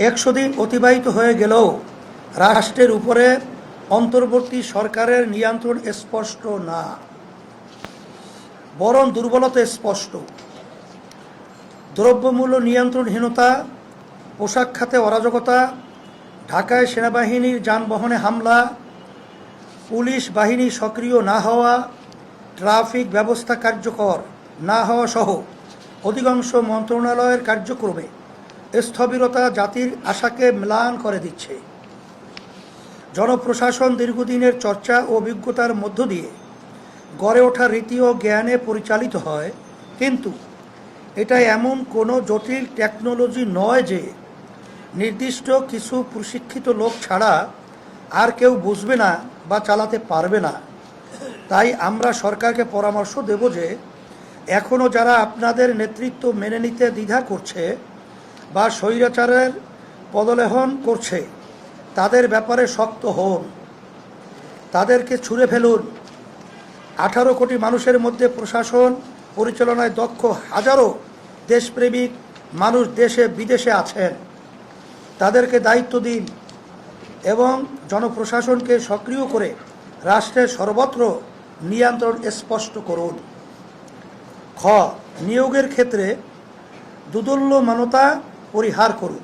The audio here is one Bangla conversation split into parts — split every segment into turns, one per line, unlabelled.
100 দিন অতিবাহিত হয়ে গেলেও রাষ্ট্রের উপরে অন্তর্বর্তী সরকারের নিয়ন্ত্রণ স্পষ্ট না, বরং দুর্বলতা স্পষ্ট। দ্রব্যমূল্য নিয়ন্ত্রণহীনতা, পোশাক খাতে অরাজকতা, ঢাকায় সেনাবাহিনীর যানবাহনে হামলা, পুলিশ বাহিনী সক্রিয় না হওয়া, ট্রাফিক ব্যবস্থা কার্যকর না হওয়া সহ অধিকাংশ মন্ত্রণালয়ের কার্যক্রমে স্থবিরতা জাতির আশাকে ম্লান করে দিচ্ছে। জনপ্রশাসন দীর্ঘদিনের চর্চা ও অভিজ্ঞতার মধ্য দিয়ে গড়ে ওঠা রীতি ও জ্ঞানে পরিচালিত হয়, কিন্তু এটা এমন কোনো জটিল টেকনোলজি নয় যে নির্দিষ্ট কিছু প্রশিক্ষিত লোক ছাড়া আর কেউ বুঝবে না বা চালাতে পারবে না। তাই আমরা সরকারকে পরামর্শ দেব যে এখনও যারা আপনাদের নেতৃত্ব মেনে নিতে দ্বিধা করছে বা স্বৈরাচারের পদলেহন করছে, তাদের ব্যাপারে শক্ত হন, তাদেরকে ছুঁড়ে ফেলুন। 18 কোটি মানুষের মধ্যে প্রশাসন পরিচালনায় দক্ষ হাজারো দেশপ্রেমিক মানুষ দেশে বিদেশে আছেন। তাদেরকে দায়িত্ব দিন এবং জনপ্রশাসনকে সক্রিয় করে রাষ্ট্রের সর্বত্র নিয়ন্ত্রণ স্পষ্ট করুন। খ. নিয়োগের ক্ষেত্রে দুদুল্যমানতা পরিহার করুন।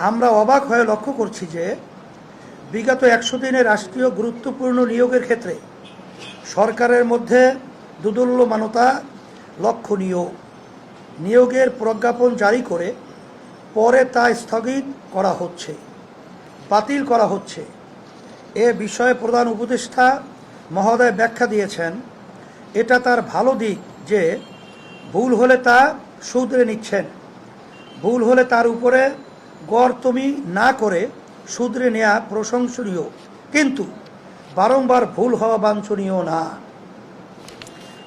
আমরা অবাক হয়ে লক্ষ্য করছি যে বিগত 100 দিনে রাষ্ট্রীয় গুরুত্বপূর্ণ নিয়োগের ক্ষেত্রে সরকারের মধ্যে দুদুল্যমানতা লক্ষণীয়। নিয়োগের প্রজ্ঞাপন জারি করে পরে তা স্থগিত করা হচ্ছে, বাতিল করা হচ্ছে। এ বিষয়ে প্রধান উপদেষ্টা মহোদয় ব্যাখ্যা দিয়েছেন, এটা তার ভালো দিক যে ভুল হলে তা শুধরে নিচ্ছেন। ভুল হলে তার উপরে গড়তমি না করে শুধরে নেওয়া প্রশংসনীয়, কিন্তু বারংবার ভুল হওয়া বাঞ্ছনীয় না।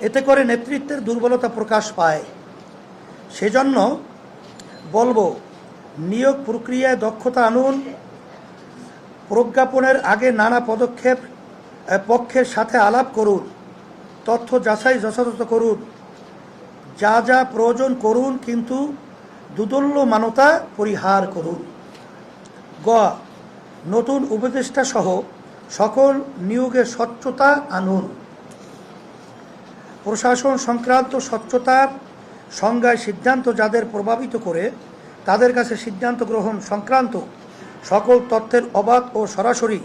এতে করে নেতৃত্বের দুর্বলতা প্রকাশ পায়। সেজন্য বলবো, নিয়োগ প্রক্রিয়ায় দক্ষতা আনুন। প্রজ্ঞাপনের আগে নানা পক্ষের সাথে আলাপ করুন, তথ্য যাচাই যথাযথ করুন, যা যা প্রয়োজন করুন, কিন্তু দুদুল্যমানতা পরিহার করুন। গ. নতুন উপদেষ্টা সহ সকল নিয়োগে স্বচ্ছতা আনুন। প্রশাসন সংক্রান্ত স্বচ্ছতার সংজ্ঞায় সিদ্ধান্ত যাদের প্রভাবিত করে তাদের কাছে সিদ্ধান্ত গ্রহণ সংক্রান্ত সকল তথ্যের অবাধ ও সরাসরি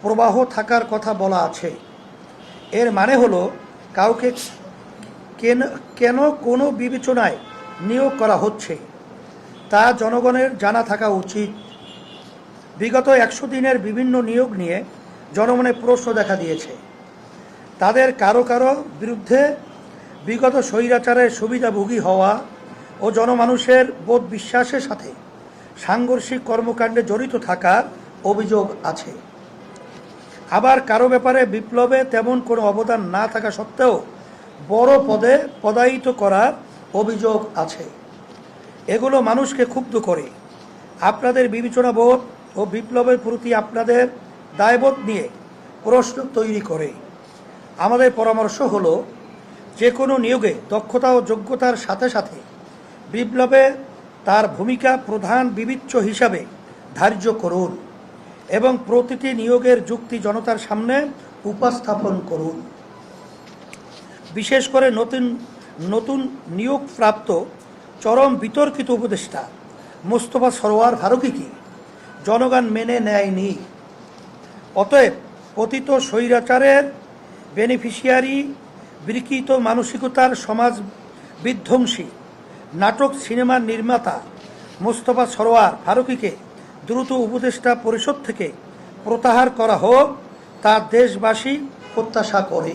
প্রবাহ থাকার কথা বলা আছে। এর মানে হলো কাউকে কেন কোনো বিবেচনায় নিয়োগ করা হচ্ছে তা জনগণের জানা থাকা উচিত। বিগত 100 দিনের বিভিন্ন নিয়োগ নিয়ে জনমনে প্রশ্ন দেখা দিয়েছে। তাদের কারো কারো বিরুদ্ধে বিগত স্বৈরাচারের সুবিধাভোগী হওয়া ও জনমানুষের বোধ বিশ্বাসের সাথে সাংঘর্ষিক কর্মকাণ্ডে জড়িত থাকার অভিযোগ আছে। আবার কারো ব্যাপারে বিপ্লবে তেমন কোনো অবদান না থাকা সত্ত্বেও বড় পদে পদায়িত করার অভিযোগ আছে। এগুলো মানুষকে ক্ষুব্ধ করে। আপনাদের বিবেচনাবোধ ও বিপ্লবের প্রতি আপনাদের দায়বোধ নিয়ে প্রশ্ন তৈরি করে। আমাদের পরামর্শ হলো, যে কোনো নিয়োগে দক্ষতা ও যোগ্যতার সাথে সাথে বিপ্লবে তার ভূমিকা প্রধান বিবেচ্য হিসাবে ধার্য করুন এবং প্রতিটি নিয়োগের যুক্তি জনতার সামনে উপস্থাপন করুন। বিশেষ করে নতুন নিয়োগপ্রাপ্ত চরম বিতর্কিত উপদেষ্টা মোস্তফা সরোয়ার ফারুকীকে জনগণ মেনে নেয়নি। অতএব পতিত স্বৈরাচারের বেনিফিশিয়ারি, বিকৃত মানসিকতার সমাজ বিধ্বংসী নাটক সিনেমার নির্মাতা মোস্তফা সরোয়ার ফারুকীকে দ্রুত উপদেষ্টা পরিষদ থেকে প্রত্যাহার করা হোক, তা দেশবাসী প্রত্যাশা করে।